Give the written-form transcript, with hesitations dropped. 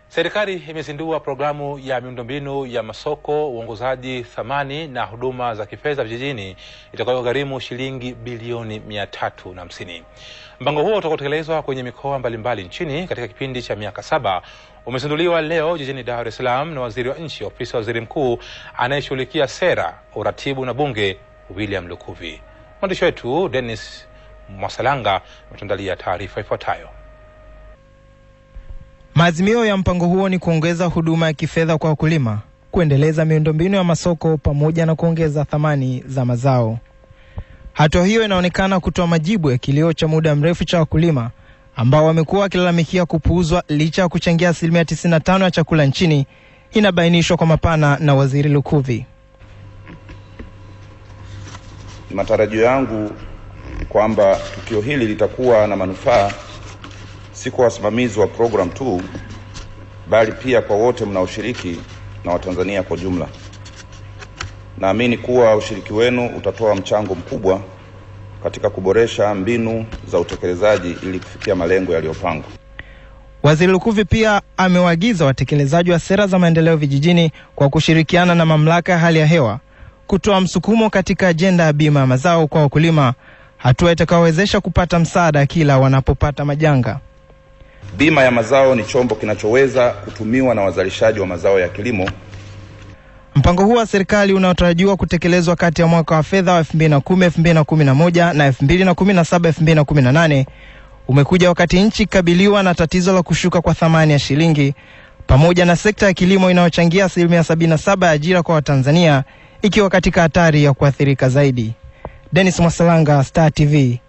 Serikali imezindua programu ya miundombinu ya masoko, uongozaji thamani na huduma za kifedha vijijini itakayogharimu shilingi bilioni 350. Mpango huo utakaotekelezwa kwenye mikoa mbalimbali nchini katika kipindi cha miaka 7 umezinduliwa leo jijini Dar es Salaam na Waziri wa Nchi, Ofisi ya Waziri Mkuu anayeshughulikia sera, uratibu na bunge, William Lukuvi. Mwandishi wetu Dennis Mwasalanga ametuandalia taarifa ifuatayo. Maazimio ya mpango huo ni kuongeza huduma ya kifedha kwa wakulima, kuendeleza miundombinu ya masoko pamoja na kuongeza thamani za mazao. Hatua hiyo inaonekana kutoa majibu ya kilio cha muda mrefu cha wakulima ambao wamekuwa wakilalamikia kupuuzwa licha ya kuchangia 95% ya chakula nchini, inabainishwa kwa mapana na Waziri Lukuvi. Matarajio yangu kwamba tukio hili litakuwa na manufaa si kwa wasimamizi wa program tu, bali pia kwa wote mnaoshiriki na Watanzania kwa jumla. Naamini kuwa ushiriki wenu utatoa mchango mkubwa katika kuboresha mbinu za utekelezaji ili kufikia malengo yaliyopangwa. Waziri Lukuvi pia amewaagiza watekelezaji wa sera za maendeleo vijijini kwa kushirikiana na mamlaka ya hali ya hewa kutoa msukumo katika ajenda ya bima ya mazao kwa wakulima, hatua itakayowezesha kupata msaada kila wanapopata majanga. Bima ya mazao ni chombo kinachoweza kutumiwa na wazalishaji wa mazao ya kilimo. Mpango huu wa serikali unaotarajiwa kutekelezwa kati ya mwaka wa fedha wa 2010-2011 na 2017-2018 umekuja wakati nchi kabiliwa na tatizo la kushuka kwa thamani ya shilingi, pamoja na sekta ya kilimo inayochangia 77% ya ajira kwa Watanzania ikiwa katika hatari ya kuathirika zaidi. Dennis Mwasalanga, Star TV.